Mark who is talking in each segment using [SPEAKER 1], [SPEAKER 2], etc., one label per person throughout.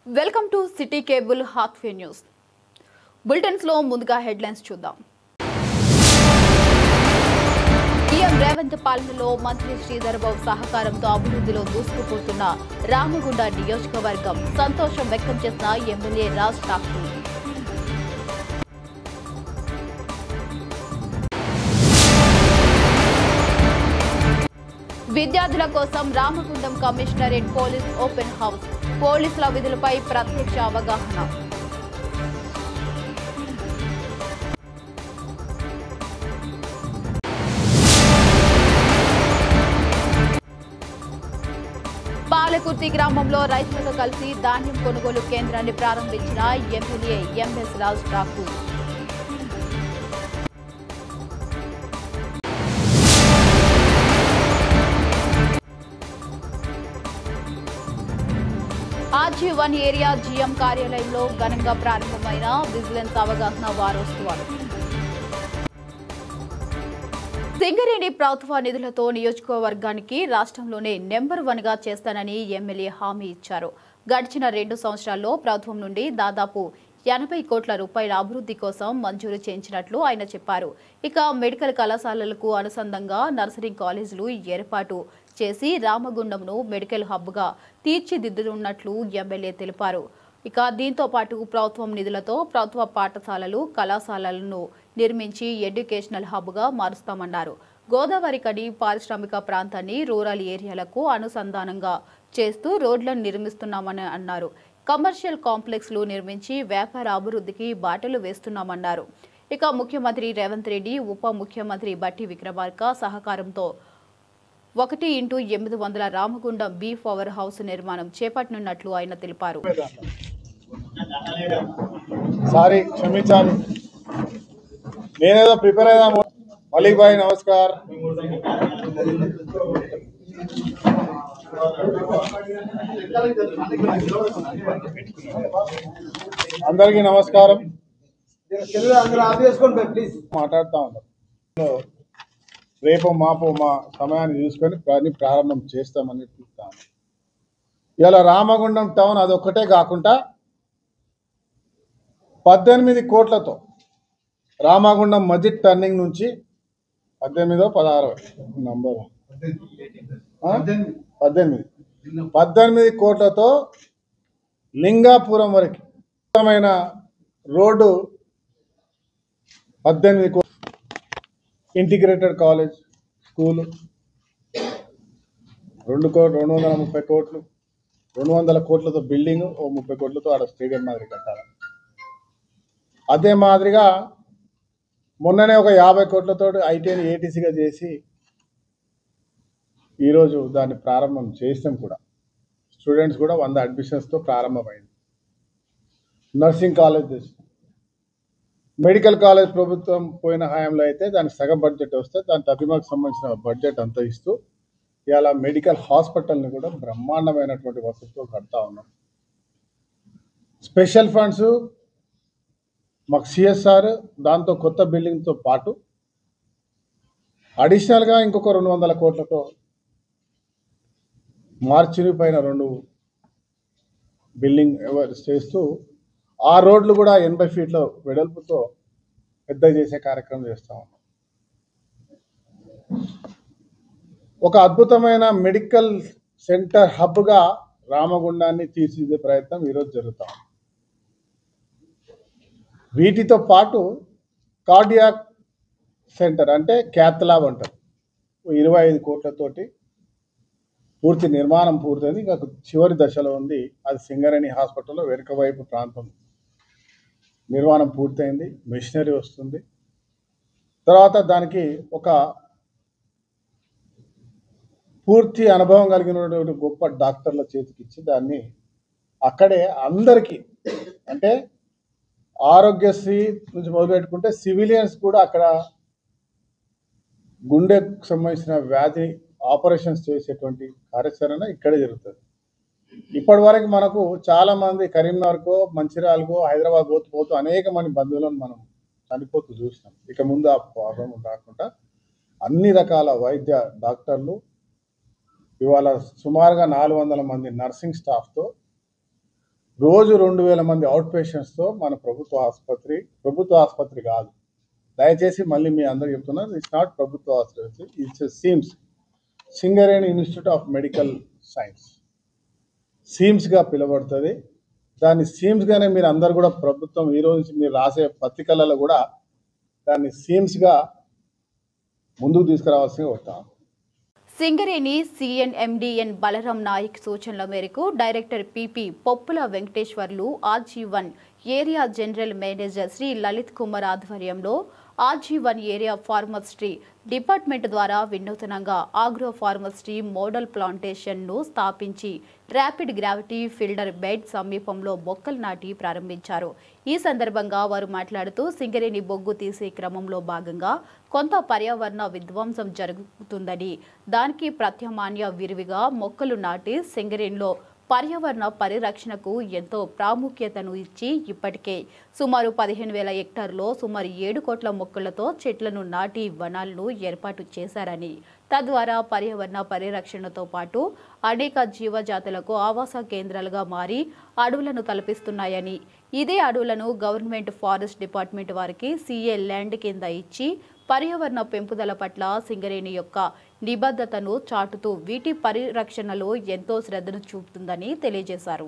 [SPEAKER 1] Welcome to city cable hot ఫే news bulletins లో ముందుగా హెడ్లైన్స్ చూద్దాం. సీఎం రేవంత్ పాలనలో మంత్రి శ్రీధర్ బాబు సహకారంతో అభివృద్ధిలో దూసుకుపోతున్న రామగుండ నియోజకవర్గం సంతోషం వ్యక్తం చేసిన ఎమ్మెల్యే రాజ్ ఠాకూర్. విద్యార్థుల కోసం Ramagundam commissionerate police open house, పోలీసుల విధులపై ప్రత్యక్ష అవగాహన. పాలకుర్తి గ్రామంలో రైతులతో కలిసి ధాన్యం కొనుగోలు కేంద్రాన్ని ప్రారంభించిన MLA MS Raj Thakur. RG one area GM కార్యాలయంలో ఘనంగా ప్రారంభమైన విజిలెన్స్ అవగాహన వారోత్సవాలు. సింగరేణి ప్రభుత్వ నిధులతో నియోజకవర్గానికి రాష్ట్రంలోనే నెంబర్ 1 గా చేస్తానని ఎమ్మెల్యే హామీ ఇచ్చారు. గడిచిన 2 సంవత్సరాల్లో ప్రభుత్వం నుండి దాదాపు 80 కోట్ల రూపాయల అభివృద్ధి కోసం మంజూరు చేయించినట్లు ఆయన చెప్పారు. ఇక మెడికల్ కళాశాలలకు అనుసంధానంగా నర్సింగ్ కాలేజీలు ఏర్పాటు చేసి రామగుండంను మెడికల్ హబ్గా తీర్చిదిద్దుతున్నట్లు ఎమ్మెల్యే తెలిపారు. ఇక దీంతో పాటు ప్రభుత్వం నిధులతో ప్రభుత్వ పాఠశాలలు కళాశాలలను నిర్మించి ఎడ్యుకేషనల్ హబ్గా మారుస్తామన్నారు. గోదావరి కని పారిశ్రామిక ప్రాంతాన్ని రూరల్ ఏరియాలకు అనుసంధానంగా చేస్తూ రోడ్లను నిర్మిస్తున్నామని అన్నారు. కమర్షియల్ కాంప్లెక్స్లు నిర్మించి వ్యాపార అభివృద్ధికి బాటలు వేస్తున్నామన్నారు. ఇక ముఖ్యమంత్రి రేవంత్ రెడ్డి, ఉప ముఖ్యమంత్రి బట్టి విక్రమార్క సహకారంతో 1x800 Ramagundam be power house నిర్మాణం చేపట్టనున్నట్లు ఆయన తెలిపారు.
[SPEAKER 2] అందరికీ నమస్కారం. మాట్లాడుతూ ఉన్నాం. రేపు మాపు మా సమయాన్ని చూసుకొని పని ప్రారంభం చేస్తామని చెప్తాను. ఇలా రామగుండం టౌన్ అదొక్కటే కాకుండా 18 కోట్లతో రామగుండం మజిద్ టర్నింగ్ నుంచి 18 నంబర్ 18 కోట్లతో లింగాపురం వరకు రోడ్డు 18 కోట్లు. ఇంటిగ్రేటెడ్ కాలేజ్ స్కూలు 230 కోట్లు, 200 కోట్లతో బిల్డింగ్, 30 కోట్లతో ఆడ స్టేడియం మాదిరి కట్టాలి. అదే మాదిరిగా మొన్ననే ఒక 50 కోట్లతో ఐటీని ఏటీసీగా చేసి ఈరోజు దాన్ని ప్రారంభం చేసాం కూడా. స్టూడెంట్స్ కూడా 100 అడ్మిషన్స్తో ప్రారంభమైంది. నర్సింగ్ కాలేజ్ చేస్తాం. మెడికల్ కాలేజ్ ప్రభుత్వం పోయిన హయాంలో అయితే దానికి సగం బడ్జెట్ వస్తే దాని తదిమాకు సంబంధించిన బడ్జెట్ అంతా ఇస్తూ ఇవాళ మెడికల్ హాస్పిటల్ని కూడా బ్రహ్మాండమైనటువంటి వసతితో కడతా ఉన్నాం. స్పెషల్ ఫండ్స్ మాకు సిఎస్ఆర్, దాంతో కొత్త బిల్డింగ్తో పాటు అడిషనల్గా ఇంకొక 200 కోట్లతో మార్చిని పైన 2 బిల్డింగ్ చేస్తూ ఆ రోడ్లు కూడా 80 ఫీట్ల వెడల్పుతో పెద్ద చేసే కార్యక్రమం చేస్తూ ఉన్నాం. ఒక అద్భుతమైన మెడికల్ సెంటర్ హబ్గా రామగుండాన్ని తీర్చిదిద్దే ప్రయత్నం ఈరోజు జరుగుతాం. వీటితో పాటు కార్డియాక్ సెంటర్ అంటే క్యాత్ ల్యాబ్ అంటారు, 25 కోట్లతోటి పూర్తి నిర్మాణం పూర్తయింది. ఇంకా చివరి దశలో ఉంది. అది సింగరేణి హాస్పిటల్లో వెనుక వైపు ప్రాంతం నిర్మాణం పూర్తయింది. మిషనరీ వస్తుంది. తర్వాత దానికి ఒక పూర్తి అనుభవం కలిగినటువంటి గొప్ప డాక్టర్ల చేతికిచ్చి దాన్ని అక్కడే అందరికీ, అంటే ఆరోగ్యశ్రీ నుంచి మొదలుపెట్టుకుంటే సివిలియన్స్ కూడా అక్కడ గుండెకు సంబంధించిన వ్యాధి ఆపరేషన్స్ చేసేటువంటి కార్యాచరణ ఇక్కడే జరుగుతుంది. ఇప్పటి వరకు మనకు చాలామంది కరీంనగర్కో, మంచిర్యాలకో, హైదరాబాద్ పోతూ అనేక మంది బంధువులను మనం చనిపోతూ చూసినాం. ఇక ముందు ఆ ప్రాబ్లం కాకుండా అన్ని రకాల వైద్య రోజు 2000 మంది అవుట్ పేషెంట్స్తో మన ప్రభుత్వ ఆసుపత్రి కాదు, దయచేసి మళ్ళీ మీ అందరు చెప్తున్నారు, ఇట్స్ నాట్ ప్రభుత్వ ఆసుపత్రి, it's SIMS, Singareni institute of medical science, సిమ్స్గా పిలువబడుతుంది. దాన్ని సిమ్స్గానే మీరు అందరు కూడా ప్రభుత్వం ఈరోజు నుంచి మీరు రాసే పత్రికలలో కూడా దాన్ని సిమ్స్గా ముందుకు తీసుకురావాల్సి వస్తాం.
[SPEAKER 1] సింగరేణి సిఎన్ఎండిఎన్ బలరాం నాయక్ సూచనల మేరకు director PP Poppula Venkateswarlu RG one area general manager Shri Lalit Kumar ఆధ్వర్యంలో ఆర్జీ1 ఏరియా ఫార్మస్ట్రీ డిపార్ట్మెంట్ ద్వారా వినూతనంగా ఆగ్రో ఫార్మస్ట్రీ మోడల్ ప్లాంటేషన్ను స్థాపించి ర్యాపిడ్ గ్రావిటీ ఫిల్టర్ బెడ్ సమీపంలో మొక్కలు నాటి ప్రారంభించారు. ఈ సందర్భంగా వారు మాట్లాడుతూ సింగరేణి బొగ్గు తీసే క్రమంలో భాగంగా కొంత పర్యావరణ విధ్వంసం జరుగుతుందని, దానికి ప్రత్యామ్నాయ విరివిగా మొక్కలు నాటి సింగరేణిలో పర్యావరణ పరిరక్షణకు ఎంతో ప్రాముఖ్యతను ఇచ్చి ఇప్పటికే సుమారు 15,000 హెక్టార్లో సుమారు 7 కోట్ల మొక్కలతో చెట్లను నాటి వనాలను ఏర్పాటు చేశారని, తద్వారా పర్యావరణ పరిరక్షణతో పాటు అనేక జీవజాతులకు ఆవాస కేంద్రాలుగా మారి అడవులను తలపిస్తున్నాయని, ఇదే అడవులను గవర్నమెంట్ ఫారెస్ట్ డిపార్ట్మెంట్ వారికి సిఏ ల్యాండ్ కింద ఇచ్చి పర్యావరణ పెంపుదల పట్ల సింగరేణి యొక్క నిబద్ధతను చాటుతూ వీటి పరిరక్షణలో ఎంతో శ్రద్ధను చూపుతుందని తెలియజేశారు.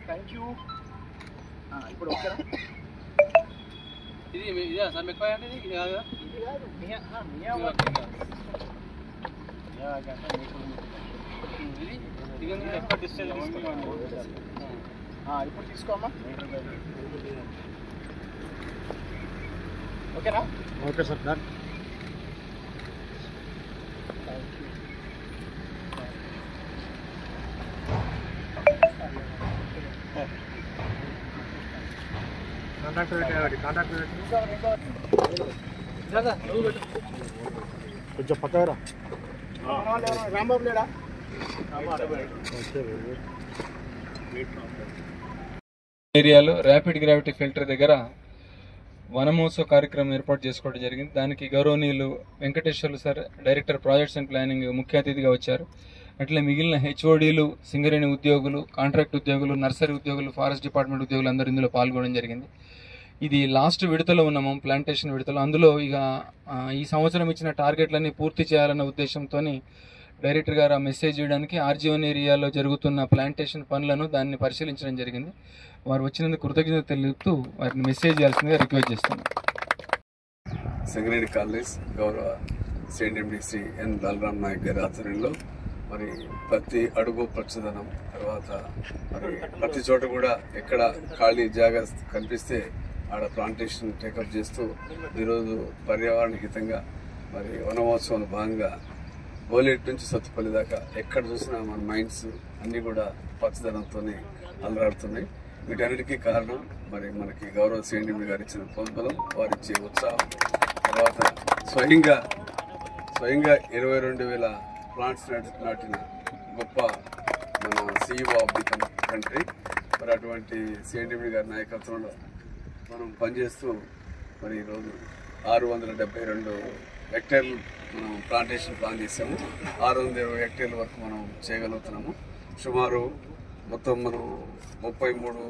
[SPEAKER 3] Thank you. ఇప్పుడు ఓకేనా? ఇదే సార్ మీకు ఇది కాదు, ఇది కాదు, ఇప్పుడు తీసుకోమ్మా. ఓకేనా?
[SPEAKER 2] Okay sir, done. కొంచెం పక్కరా
[SPEAKER 3] రాంబాబు లేడా?
[SPEAKER 4] ఏరియాలో ర్యాపిడ్ గ్రావిటీ ఫిల్టర్ దగ్గర వనమహోత్సవ కార్యక్రమం ఏర్పాటు చేసుకోవడం జరిగింది. దానికి గౌరవనీయులు Venkateswarlu sir, director projects and planning ముఖ్య అతిథిగా వచ్చారు. అట్లే మిగిలిన హెచ్ఓడీలు, సింగరేణి ఉద్యోగులు, కాంట్రాక్ట్ ఉద్యోగులు, నర్సరీ ఉద్యోగులు, ఫారెస్ట్ డిపార్ట్మెంట్ ఉద్యోగులు అందరూ ఇందులో పాల్గొనడం జరిగింది. ఇది లాస్ట్ విడతలో ఉన్నాము, ప్లాంటేషన్ విడతలో. అందులో ఇక ఈ సంవత్సరం ఇచ్చిన టార్గెట్లన్నీ పూర్తి చేయాలన్న ఉద్దేశంతో డైరెక్టర్ గారు ఆ మెసేజ్ ఇవ్వడానికి ఆర్జీ1 ఏరియాలో జరుగుతున్న ప్లాంటేషన్ పనులను దాన్ని పరిశీలించడం జరిగింది. వారు వచ్చినందుకు కృతజ్ఞత తెలుపుతూ వారిని మెసేజ్ చేయాల్సిందిగా రిక్వెస్ట్ చేస్తున్నాం.
[SPEAKER 5] సింగరేణి కాలనీస్ గౌరవ సిఎండి శ్రీ ఎన్ బలరాం నాయక్ గారి ఆధ్వర్యంలో మరి ప్రతి అడుగు పచ్చదనం, తర్వాత మరి ప్రతి చోట కూడా ఎక్కడ ఖాళీ జాగా కనిపిస్తే ఆడ ప్లాంటేషన్ టేకప్ చేస్తూ ఈరోజు పర్యావరణ హితంగా మరి వనమహోత్సవం భాగంగా బోలేట్ నుంచి సత్తుపల్లి దాకా ఎక్కడ చూసినా మన మైండ్స్ అన్నీ కూడా పచ్చదనంతోనే అలరాడుతున్నాయి. వీటన్నిటికీ కారణం మరి మనకి గౌరవ సిఎండి గారు ఇచ్చిన ప్రోద్బలం, వారు ఇచ్చే ఉత్సాహం, తర్వాత స్వయంగా 22,000 ప్లాంట్స్ నాటిన గొప్ప మన CEO ఆఫ్ ది కంట్రీ. మరి అటువంటి సిఎండి గారి నాయకత్వంలో మనం పనిచేస్తూ మరి ఈరోజు 672 హెక్టేర్లు మనం ప్లాంటేషన్ ప్లాన్ చేసాము. 620 హెక్టేర్ల వరకు మనం చేయగలుగుతున్నాము. సుమారు మొత్తం మనం 33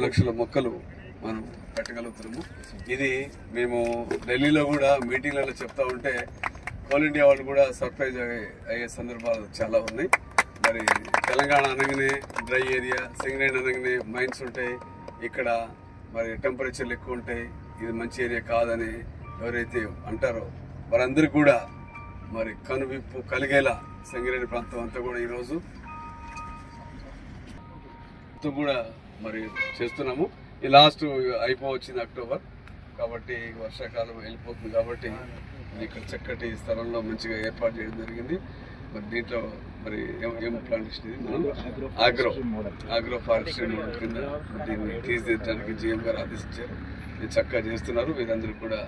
[SPEAKER 5] లక్షల మొక్కలు మనం పెట్టగలుగుతున్నాము. ఇది మేము ఢిల్లీలో కూడా మీటింగ్లలో చెప్తా ఉంటే ఆల్ ఇండియా వాళ్ళు కూడా సర్ప్రైజ్ అయ్యే సందర్భాలు చాలా ఉన్నాయి. మరి తెలంగాణ అనగానే డ్రై ఏరియా, సింగరేణి అనగానే మైన్స్ ఉంటాయి, ఇక్కడ మరి టెంపరేచర్లు ఎక్కువ ఉంటాయి, ఇది మంచి ఏరియా కాదని ఎవరైతే అంటారో వారందరికీ కూడా మరి కనువిప్పు కలిగేలా సింగరేణి ప్రాంతం అంతా కూడా ఈరోజు కూడా మరి చేస్తున్నాము. ఈ లాస్ట్ అయిపోవచ్చింది అక్టోబర్, కాబట్టి వర్షాకాలం వెళ్ళిపోతుంది, కాబట్టి ఇక్కడ చక్కటి స్థలంలో మంచిగా ఏర్పాటు చేయడం జరిగింది. మరి దీంట్లో మరి ఏం ప్లాంటేషన్ ఇది మనం ఆగ్రో ఫారెస్ట్రీ మోడల్ కింద దీన్ని తీర్చిదిద్దడానికి GM గారు ఆదేశించారు. ఇది చక్కగా చేస్తున్నారు. వీరందరూ కూడా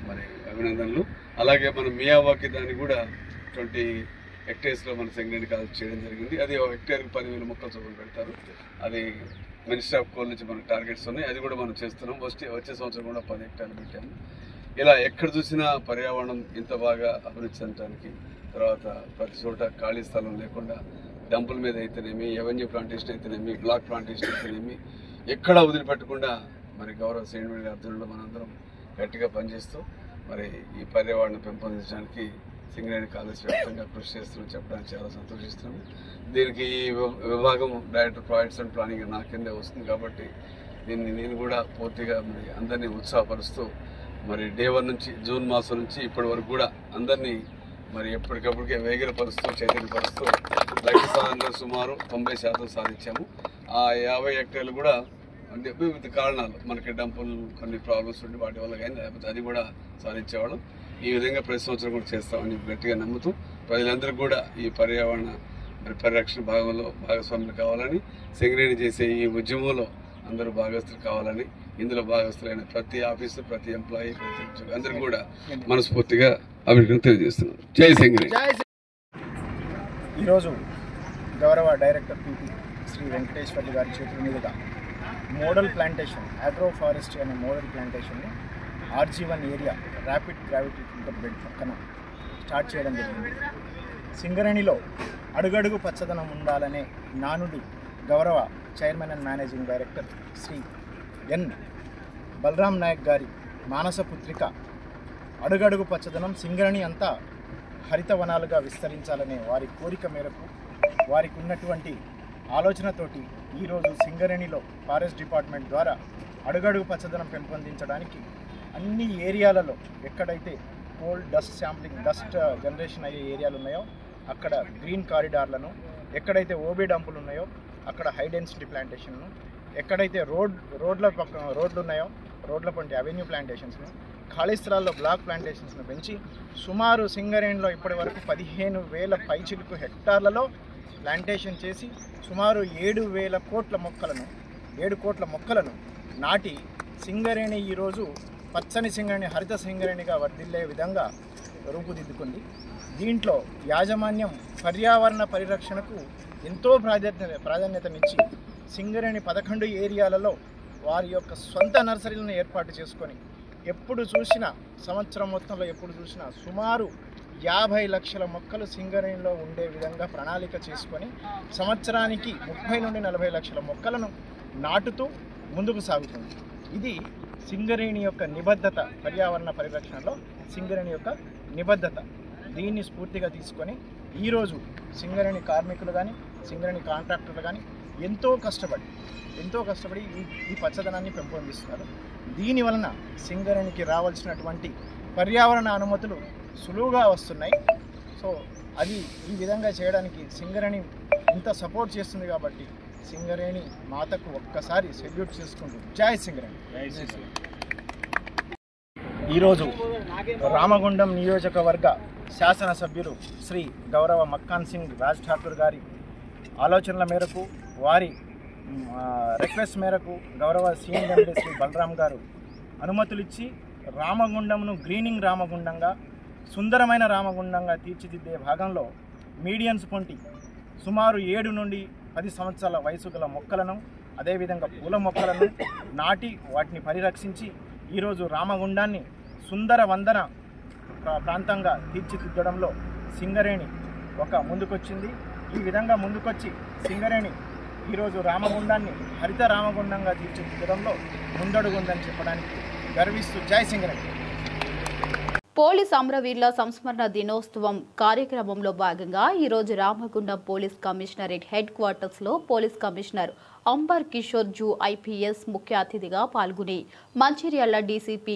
[SPEAKER 5] మరి అభినందనలు. అలాగే మన మియావాకి దాన్ని కూడా 20 హెక్టేర్స్లో మన సింగరేణి కాలేజ్ చేయడం జరిగింది. అది ఒక హెక్టేర్కి 10,000 మొక్కలు చొప్పున పెడతారు. అది మినిస్టర్ ఆఫ్ కోల్ నుంచి మనకు టార్గెట్స్ ఉన్నాయి. అది కూడా మనం చేస్తున్నాం. వచ్చే సంవత్సరం కూడా 10 హెక్టార్లు పెట్టాము. ఇలా ఎక్కడ చూసినా పర్యావరణం ఇంత బాగా అభివృద్ధి చెందడానికి, తర్వాత ప్రతి చోట ఖాళీ స్థలం లేకుండా డంపుల మీద అయితేనేమి, ఎవెన్యూ ప్లాంటేషన్ అయితేనేమి, బ్లాక్ ప్లాంటేషన్ అయితేనేమి ఎక్కడా వదిలిపెట్టకుండా మరి గౌరవ శ్రీనివాస్ గారి ఆధ్వర్యంలో మనందరం గట్టిగా పనిచేస్తూ మరి ఈ పర్యావరణం పెంపొందించడానికి సింగరేణి కాలేజ్ వ్యాప్తంగా కృషి చేస్తున్నాం చెప్పడానికి చాలా సంతోషిస్తున్నాము. దీనికి ఈ విభాగం డైరెక్టర్ ప్రాజెక్ట్స్ అండ్ ప్లానింగ్ నా కిందే వస్తుంది కాబట్టి నేను కూడా పూర్తిగా మరి అందరినీ ఉత్సాహపరుస్తూ మరి డే 1 నుంచి జూన్ మాసం నుంచి ఇప్పటి వరకు కూడా అందరినీ మరి ఎప్పటికప్పటికే వేగిరపరుస్తూ చైతన్యపరుస్తూ లక్ష్య సాధనలో సుమారు 90% సాధించాము. ఆ 50 హెక్టర్లు కూడా అంటే వివిధ కారణాలు మనకి డంపులు కొన్ని ప్రాబ్లమ్స్ ఉండి వాటి వల్ల కానీ లేకపోతే అది కూడా సాధించేవాళ్ళం. ఈ విధంగా ప్రతి సంవత్సరం కూడా చేస్తామని గట్టిగా నమ్ముతూ ప్రజలందరికీ కూడా ఈ పర్యావరణ మరి పరిరక్షణ భాగస్వాములు కావాలని, సింగరేణి చేసే ఈ ఉద్యమంలో అందరూ భాగస్తులు కావాలని, ఇందులో భాగస్తులైన ప్రతి ఆఫీసర్, ప్రతి ఎంప్లాయీ, ప్రతి ఉద్యోగి అందరికీ కూడా మనస్ఫూర్తిగా అభినందనలు తెలియజేస్తున్నాను. జై సింగరేణి.
[SPEAKER 3] ఈరోజు గౌరవ డైరెక్టర్ పీపీ శ్రీ వెంకటేశ్వర్లు గారి చేతుల మీదుగా మోడల్ ప్లాంటేషన్, అగ్రో ఫారెస్ట్రీ అనే మోడల్ ప్లాంటేషన్ని RG1 area rapid gravity filter bed పక్కన స్టార్ట్ చేయడం జరిగింది. సింగరేణిలో అడుగడుగు పచ్చదనం ఉండాలనే నానుడి గౌరవ chairman and managing director Shri N Balram Naik గారి మానసపుత్రిక అడుగడుగు పచ్చదనం సింగరేణి అంతా హరితవనాలుగా విస్తరించాలనే వారి కోరిక మేరకు వారికి ఉన్నటువంటి ఆలోచనతోటి ఈరోజు సింగరేణిలో ఫారెస్ట్ డిపార్ట్మెంట్ ద్వారా అడుగడుగు పచ్చదనం పెంపొందించడానికి అన్ని ఏరియాలలో ఎక్కడైతే coal dust sampling, dust generation అయ్యే ఏరియాలు ఉన్నాయో అక్కడ గ్రీన్ కారిడార్లను, ఎక్కడైతే ఓబీ డంపులు ఉన్నాయో అక్కడ హై డెన్సిటీ ప్లాంటేషన్ను, ఎక్కడైతే రోడ్లు ఉన్నాయో రోడ్ల పంటి అవెన్యూ ప్లాంటేషన్స్ను, ఖాళీ స్థలాల్లో బ్లాక్ ప్లాంటేషన్స్ను పెంచి సుమారు సింగరేణిలో ఇప్పటి వరకు 15,000 పైచిలుకు హెక్టార్లలో ప్లాంటేషన్ చేసి సుమారు 7,000 కోట్ల మొక్కలను నాటి సింగరేణి ఈరోజు పచ్చని సింగరేణి, హరిత సింగరేణిగా వర్ధిల్లే విధంగా రూపుదిద్దుకుంది. దీంట్లో యాజమాన్యం పర్యావరణ పరిరక్షణకు ఎంతో ప్రాధాన్యతనిచ్చి సింగరేణి 11 ఏరియాలలో వారి యొక్క సొంత నర్సరీలను ఏర్పాటు చేసుకొని ఎప్పుడు చూసినా సంవత్సరం మొత్తంలో ఎప్పుడు చూసినా సుమారు 50 లక్షల మొక్కలు సింగరేణిలో ఉండే విధంగా ప్రణాళిక చేసుకొని సంవత్సరానికి 30 నుండి 40 లక్షల మొక్కలను నాటుతూ ముందుకు సాగుతుంది. ఇది సింగరేణి యొక్క నిబద్ధత, పర్యావరణ పరిరక్షణలో సింగరేణి యొక్క నిబద్ధత. దీన్ని స్ఫూర్తిగా తీసుకొని ఈరోజు సింగరేణి కార్మికులు కానీ సింగరేణి కాంట్రాక్టర్లు కానీ ఎంతో కష్టపడి ఈ పచ్చదనాన్ని పెంపొందిస్తున్నారు. దీనివలన సింగరేణికి రావాల్సినటువంటి పర్యావరణ అనుమతులు సులువుగా వస్తున్నాయి. సో అది ఈ విధంగా చేయడానికి సింగరేణి ఇంత సపోర్ట్ చేస్తుంది కాబట్టి సింగరేణి మాతకు ఒక్కసారి సెల్యూట్ చేసుకుంటూ జై సింగరేణి. ఈరోజు రామగుండం నియోజకవర్గ శాసనసభ్యులు శ్రీ గౌరవ మక్కాన్ సింగ్ రాజ్ ఠాకూర్ గారి ఆలోచనల మేరకు, వారి రిక్వెస్ట్ మేరకు గౌరవ CNMD శ్రీ బలరాం గారు అనుమతులు ఇచ్చి రామగుండంను గ్రీనింగ్ రామగుండంగా, సుందరమైన రామగుండంగా తీర్చిదిద్దే భాగంలో మీడియన్స్ పొంటి సుమారు 7 నుండి 10 సంవత్సరాల వయసు గల మొక్కలను, అదేవిధంగా పూల మొక్కలను నాటి వాటిని పరిరక్షించి ఈరోజు రామగుండాన్ని సుందర వందన ప్రాంతంగా తీర్చిదిద్దడంలో సింగరేణి ముందుకొచ్చింది. ఈ విధంగా ముందుకొచ్చి సింగరేణి ఈరోజు రామగుండాన్ని హరిత రామగుండంగా తీర్చిదిద్దడంలో ముందడుగుందని చెప్పడానికి గర్విస్తూ జై సింగరేణి.
[SPEAKER 1] పోలీస్ అమరవీరుల సంస్మరణ దినోత్సవం కార్యక్రమంలో భాగంగా ఈరోజు రామగుండం పోలీస్ కమిషనరేట్ హెడ్ క్వార్టర్స్లో police commissioner Amber Kishore Jha IPS ముఖ్య అతిథిగా పాల్గొని Mancherial DCP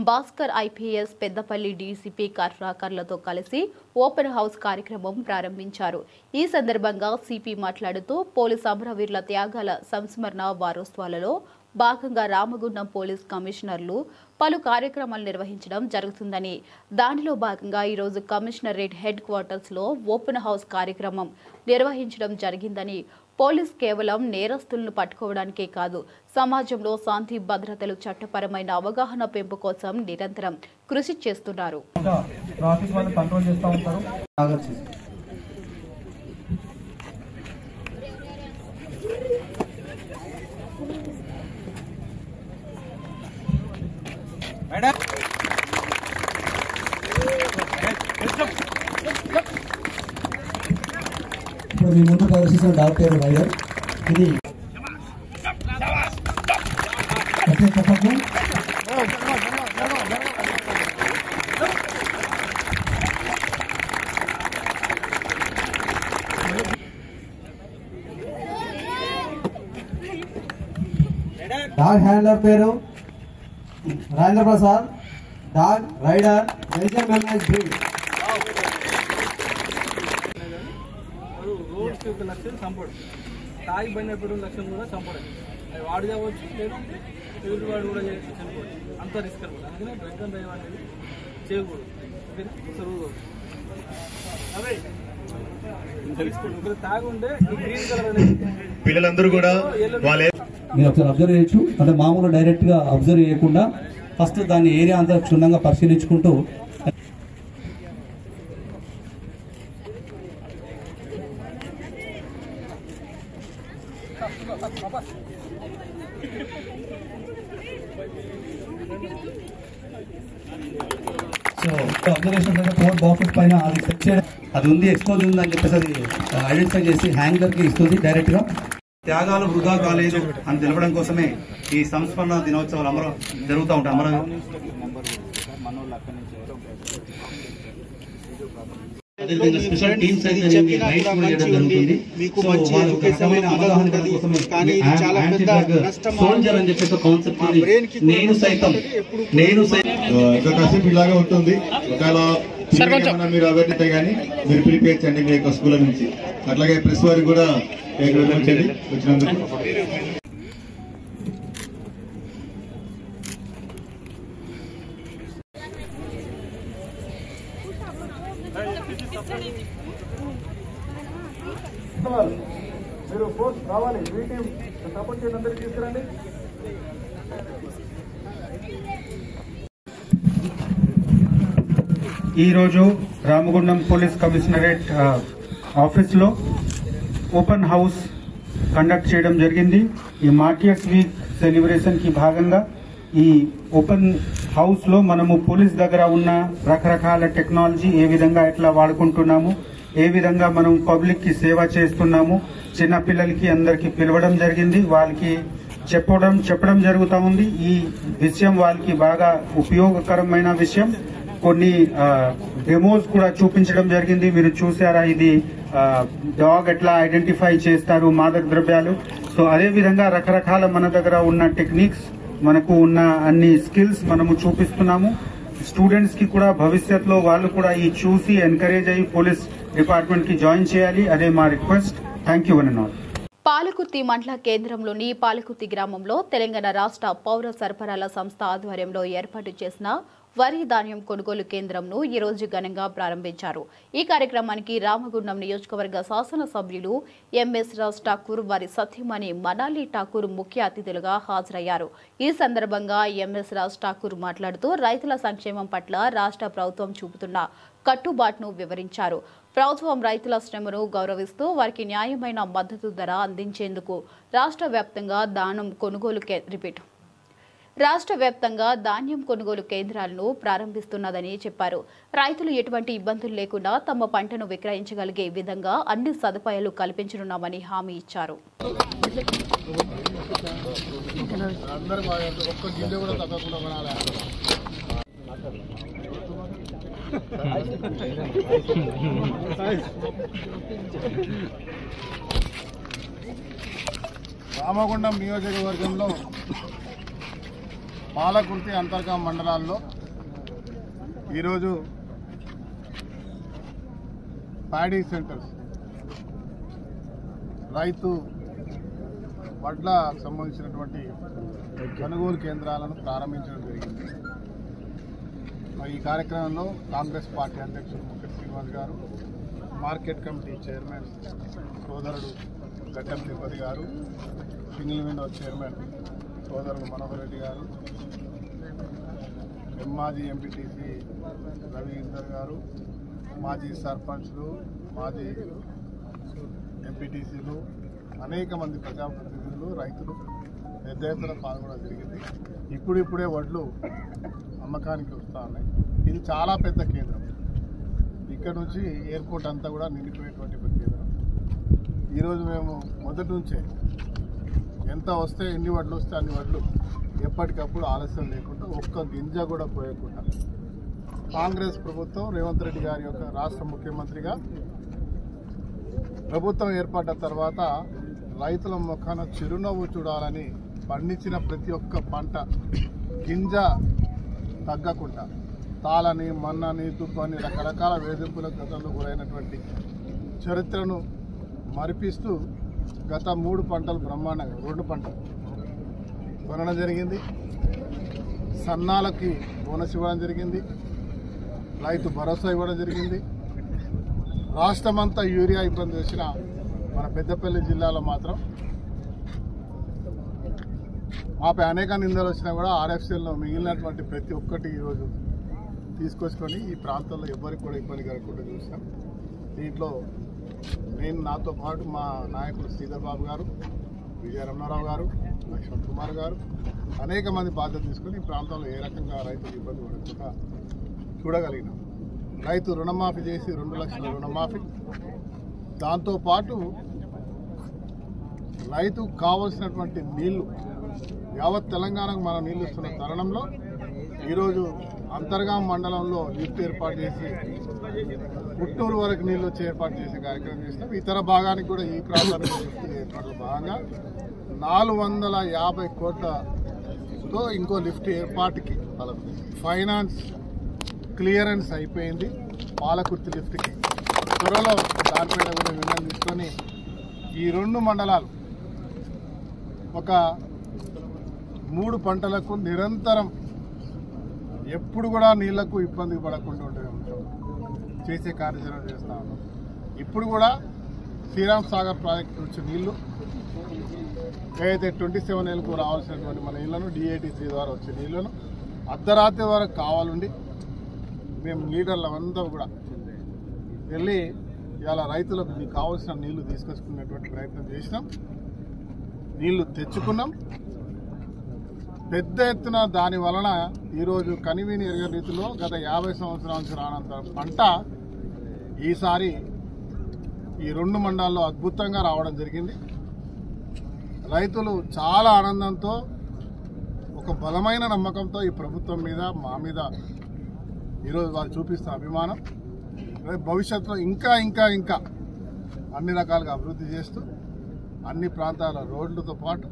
[SPEAKER 1] Bhaskar IPS, Peddapalli DCP కర్ణాకర్లతో కలిసి ఓపెన్ హౌస్ కార్యక్రమం ప్రారంభించారు. ఈ సందర్భంగా CP మాట్లాడుతూ పోలీస్ అమరవీరుల త్యాగాల సంస్మరణ వారోత్సవాలలో భాగంగా రామగుండం పోలీస్ కమిషనర్లు పలు కార్యక్రమాలు నిర్వహించడం జరుగుతుందని, దానిలో భాగంగా ఈరోజు కమిషనరేట్ హెడ్ క్వార్టర్స్లో ఓపెన్ హౌస్ కార్యక్రమం నిర్వహించడం జరిగిందని, పోలీస్ కేవలం నేరస్తులను పట్టుకోవడానికే కాదు, సమాజంలో శాంతి భద్రతలు, చట్టపరమైన అవగాహన పెంపు కోసం నిరంతరం కృషి చేస్తున్నారు.
[SPEAKER 6] ఇప్పుడు మీ ముందు ప్రదర్శించిన డాక్టర్ రైడర్ ఇది డాగ్ హ్యాండ్లర్ పేరు Rajendra Prasad. Dog rider Belgium Malinois breed.
[SPEAKER 7] రోడ్కి ఒక లక్ష్యం చంపడు, తాగి పడినప్పుడు లక్ష్యం కూడా చంపడం. అది వాడు కావచ్చు, లేదంటే ఎదుటివాడు కూడా చనిపోవచ్చు. అంత రిస్క్ అనమాట. అందుకనే డ్రంక్ అండ్ డ్రైవ్ అనేది చేయకూడదు. ఒకరు తాగి ఉంటే గ్రీన్ కలర్ అనేది
[SPEAKER 8] పిల్లలందరూ కూడా
[SPEAKER 6] మీరు ఒకసారి అబ్జర్వ్ చేయొచ్చు. అంటే మామూలుగా డైరెక్ట్ గా అబ్జర్వ్ చేయకుండా ఫస్ట్ దాని ఏరియా అంతా క్షుణ్ణంగా పరిశీలించుకుంటూ సో అబ్జర్వేషన్ 4 బాక్సెస్ పైన అది సెట్ చేయడం, అది ఉంది ఎక్స్పోజ్ ఉంది అని చెప్పేసి అది ఐడెంటిఫై చేసి హ్యాంగర్ కి ఇస్తుంది డైరెక్ట్ గా. త్యాగాలు వృధా కాలేదు అని తెలపడం కోసమే ఈ సంస్మరణ దినోత్సవాలు అమలు జరుగుతూ ఉంటాయి. స్పెషల్ టీమ్స్ అయితే జరుగుతుంది. సోల్జర్ అని చెప్పేసి కాన్సెప్ట్ నేను
[SPEAKER 8] కాసేపు ఇలాగే ఉంటుంది. ఒకవేళ మీరు అవేర్నెస్ కానీ మీరు ప్రిపేర్ చేయండి మీ యొక్క స్కూల్ నుంచి. అట్లాగే ప్రెస్ వారికి కూడా వచ్చినందుకు.
[SPEAKER 2] మీరు ఫోర్స్ రావాలి, మీ టీం సపోర్ట్ చేయండి, అందరికీ తీసుకురండి.
[SPEAKER 9] ఈరోజు రామగుండం పోలీస్ కమిషనరేట్ ఆఫీస్లో ఓపెన్ హౌస్ కండక్ట్ చేయడం జరిగింది. ఈ మార్టియర్స్ వీక్ సెలబ్రేషన్ కి భాగంగా ఈ ఓపెన్ హౌస్ లో మనము పోలీస్ దగ్గర ఉన్న రకరకాల టెక్నాలజీ ఏ విధంగా ఎట్లా వాడుకుంటున్నాము, ఏ విధంగా మనం పబ్లిక్ కి సేవ చేస్తున్నాము, చిన్న పిల్లలకి అందరికి పిలవడం జరిగింది. వాళ్ళకి చెప్పడం జరుగుతూ ఉంది. ఈ విషయం వాళ్ళకి బాగా ఉపయోగకరమైన విషయం. కొన్ని డెమోస్ కూడా చూపించడం జరిగింది. మీరు చూసారా, ఇది డాగ్ ఎట్లా ఐడెంటిఫై చేస్తారు మాదక ద్రవ్యాలు. సో అదే విధంగా రకరకాల మన దగ్గర ఉన్న టెక్నిక్స్, మనకు ఉన్న అన్ని స్కిల్స్ మనము చూపిస్తున్నాము. స్టూడెంట్స్ కి కూడా భవిష్యత్తులో వాళ్ళు కూడా ఈ చూసి ఎంకరేజ్ అయ్యి పోలీస్ డిపార్ట్మెంట్ కి జాయిన్ చేయాలి. అదే మా request. Thank you one.
[SPEAKER 1] Palakurthi మండల కేంద్రంలోని పాలకుర్తి గ్రామంలో తెలంగాణ రాష్ట్ర పౌర సరఫరాల సంస్థ ఆధ్వర్యంలో ఏర్పాటు చేసిన వరి ధాన్యం కొనుగోలు కేంద్రంను ఈ రోజు ఘనంగా ప్రారంభించారు. ఈ కార్యక్రమానికి రామగుండం నియోజకవర్గ శాసనసభ్యులు ఎంఎస్ రాజ్ ఠాకూర్, వారి సతీమణి మనాలి ఠాకూర్ ముఖ్య అతిథులుగా హాజరయ్యారు. ఈ సందర్భంగా ఎంఎస్ రాజ్ ఠాకూర్ మాట్లాడుతూ రైతుల సంక్షేమం పట్ల రాష్ట్ర ప్రభుత్వం చూపుతున్న కట్టుబాటును వివరించారు. ప్రభుత్వం రైతుల శ్రమను గౌరవిస్తూ వారికి న్యాయమైన మద్దతు ధర అందించేందుకు రాష్ట్ర వ్యాప్తంగా ధాన్యం కొనుగోలు కేంద్రాలను ప్రారంభిస్తున్నదని చెప్పారు. రైతులు ఎటువంటి ఇబ్బందులు లేకుండా తమ పంటను విక్రయించగలిగే విధంగా అన్ని సదుపాయాలు కల్పించనున్నామని హామీ ఇచ్చారు.
[SPEAKER 2] రామగుండం నియోజకవర్గంలో పాలకుర్తి అంతర్గా మండలాల్లో ఈరోజు ప్యాడీ సెంటర్స్, రైతు వడ్ల సంబంధించినటువంటి కొనుగోలు కేంద్రాలను ప్రారంభించడం జరిగింది. ఈ కార్యక్రమంలో కాంగ్రెస్ పార్టీ అధ్యక్షుడు ముఖ్య శ్రీనివాస్ గారు, మార్కెట్ కమిటీ చైర్మన్ సోదరుడు గడ్డం తిరుపతి గారు, సింగిల్ విండో చైర్మన్ సోదరులు మనోహర్ రెడ్డి గారు, మాజీ ఎంపీటీసీ రవీందర్ గారు, మాజీ సర్పంచ్లు, మాజీ ఎంపీటీసీలు, అనేక మంది ప్రజాప్రతినిధులు, రైతులు పెద్ద ఎత్తున పాల్గొనడం జరిగింది. ఇప్పుడిప్పుడే వడ్లు అమ్మకానికి వస్తూ ఉన్నాయి. ఇది చాలా పెద్ద కేంద్రం. ఇక్కడ నుంచి ఎయిర్పోర్ట్ అంతా కూడా నిండిపోయేటువంటి కేంద్రం. ఈరోజు మేము మొదటి నుంచే ఎంత వస్తే ఎన్ని వడ్లు వస్తే అన్ని వడ్లు ఎప్పటికప్పుడు ఆలస్యం లేకుండా ఒక్క గింజ కూడా పోయకుండా కాంగ్రెస్ ప్రభుత్వం రేవంత్ రెడ్డి గారి యొక్క రాష్ట్ర ముఖ్యమంత్రిగా ప్రభుత్వం ఏర్పడ్డ తర్వాత రైతుల ముఖాన చిరునవ్వు చూడాలని పండించిన ప్రతి ఒక్క పంట గింజ తగ్గకుండా తాళని, మన్నని, తుప్పని రకరకాల వేధింపుల గతంలో గురైనటువంటి చరిత్రను మరిపిస్తూ గత 3 పంటలు బ్రహ్మాండంగా 2 పంటలు కొనడం జరిగింది. సన్నాలకి బోనస్ ఇవ్వడం జరిగింది. రైతు భరోసా ఇవ్వడం జరిగింది. రాష్ట్రమంతా యూరియా ఇబ్బంది వచ్చిన మన పెద్దపల్లి జిల్లాలో మాత్రం మాపై అనేక నిందలు వచ్చినా కూడా ఆర్ఎఫ్సీలో మిగిలినటువంటి ప్రతి ఒక్కటి ఈరోజు తీసుకొచ్చుకొని ఈ ప్రాంతంలో ఎవరికి కూడా ఇబ్బంది కలగకుండా చూసాం. దీంట్లో నేను నాతో పాటు మా నాయకులు శ్రీధర్ బాబు గారు, విజయ రమణారావు గారు, లక్ష్మణ్ కుమార్ గారు అనేక మంది బాధ్యత తీసుకొని ఈ ప్రాంతంలో ఏ రకంగా రైతులు ఇబ్బంది పడకుండా చూడగలిగినాం. రైతు రుణమాఫీ చేసి 2 లక్షల రుణమాఫీ, దాంతోపాటు రైతుకు కావాల్సినటువంటి నీళ్లు యావత్ తెలంగాణకు మనం నీళ్లు ఇస్తున్న తరుణంలో ఈరోజు అంతర్గాం మండలంలో లిఫ్ట్ ఏర్పాటు చేసి పుట్టూరు వరకు నీళ్లు వచ్చి ఏర్పాటు చేసే కార్యక్రమం చేస్తాం. ఇతర భాగానికి కూడా ఈ ప్రాంతానికి లిఫ్ట్ ఏర్పాటులో భాగంగా 450 కోట్లతో ఇంకో లిఫ్ట్ ఏర్పాటుకి ఫైనాన్స్ క్లియరెన్స్ అయిపోయింది. పాలకుర్తి లిఫ్ట్కి త్వరలో దానిపైన కూడా నిర్ణయం తీసుకొని ఈ 2 మండలాలు ఒక 3 పంటలకు నిరంతరం ఎప్పుడు కూడా నీళ్లకు ఇబ్బంది పడకుండా ఉండే చేసే కార్యాచరణ చేస్తా ఉన్నాం. ఇప్పుడు కూడా శ్రీరామ్ సాగర్ ప్రాజెక్టు నుంచి నీళ్లు ఏదైతే 27Lకు రావాల్సినటువంటి మన నీళ్లను DAT3 ద్వారా వచ్చే నీళ్లను అర్ధరాత్రి వరకు కావాలండి మేము లీడర్లంతా కూడా వెళ్ళి ఇవాళ రైతులకు మీకు కావాల్సిన నీళ్లు తీసుకొచ్చుకునేటువంటి ప్రయత్నం చేసినాం. నీళ్లు తెచ్చుకున్నాం. పెద్ద ఎత్తున దాని వలన ఈరోజు కనివిని ఎరగని రీతిలో గత 50 సంవత్సరాల నుంచి రానంత పంట ఈసారి ఈ 2 మండలాల్లో అద్భుతంగా రావడం జరిగింది. రైతులు చాలా ఆనందంతో ఒక బలమైన నమ్మకంతో ఈ ప్రభుత్వం మీద మా మీద ఈరోజు వారు చూపిస్తున్న అభిమానం భవిష్యత్తులో ఇంకా ఇంకా ఇంకా అన్ని రకాలుగా అభివృద్ధి చేస్తూ అన్ని ప్రాంతాల రోడ్లతో పాటు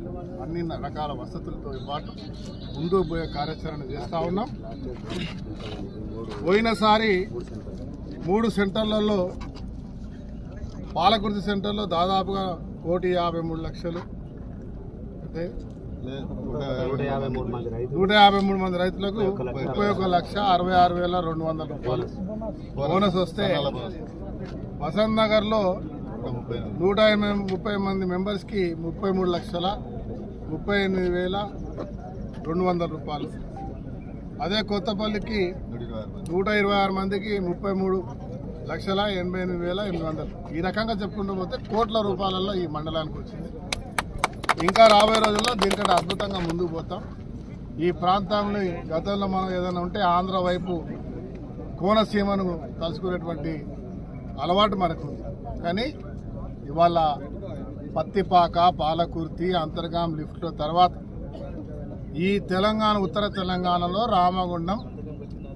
[SPEAKER 2] అన్ని రకాల వసతులతో పాటు ముందుకు పోయే కార్యాచరణ చేస్తూ ఉన్నాం. పోయినసారి 3 సెంటర్లలో పాలకుర్తి సెంటర్లో దాదాపుగా 1,53,00,000 అంటే 153 మంది రైతులకు 31,66,200 రూపాయలు బోనస్ వస్తే వసంత్ నగర్ లో 130 మంది మెంబర్స్ కి 33,38,200 రూపాయలు. అదే కొత్తపల్లికి 126 మందికి 33,88,800. ఈ రకంగా చెప్పుకుంటూ పోతే కోట్ల రూపాయలలో ఈ మండలానికి వచ్చింది. ఇంకా రాబోయే రోజుల్లో దీనికంటే అద్భుతంగా ముందుకు పోతాం. ఈ ప్రాంతాన్ని గతంలో మనం ఏదైనా ఉంటే ఆంధ్ర వైపు కోనసీమను తలుచుకునేటువంటి అలవాటు మనకు ఉంది. కానీ ఇవాళ పత్తిపాక, పాలకుర్తి, అంతర్గాం లిఫ్ట్ తర్వాత ఈ తెలంగాణ ఉత్తర తెలంగాణలో రామగుండం,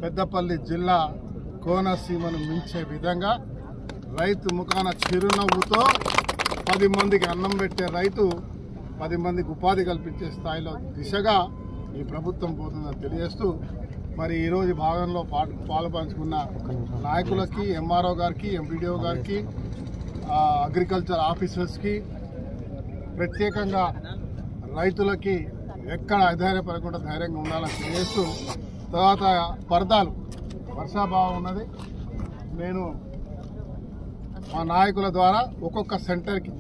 [SPEAKER 2] పెద్దపల్లి జిల్లా కోనసీమను మించే విధంగా రైతు ముఖాన చిరునవ్వుతో 10 మందికి అన్నం పెట్టే రైతు 10 మందికి ఉపాధి కల్పించే స్థాయిలో దిశగా ఈ ప్రభుత్వం పోతుందని తెలియజేస్తూ మరి ఈరోజు భాగంలో పాలు పంచుకున్న నాయకులకి, ఎంఆర్ఓ గారికి, ఎంపీడీఓ గారికి, అగ్రికల్చర్ ఆఫీసర్స్కి, ప్రత్యేకంగా రైతులకి ఎక్కడ అధైర్యపడకుండా ధైర్యంగా ఉండాలని తెలియజేస్తూ తర్వాత పరదాలు వర్షాభావం ఉన్నది. నేను మా నాయకుల ద్వారా ఒక్కొక్క సెంటర్కి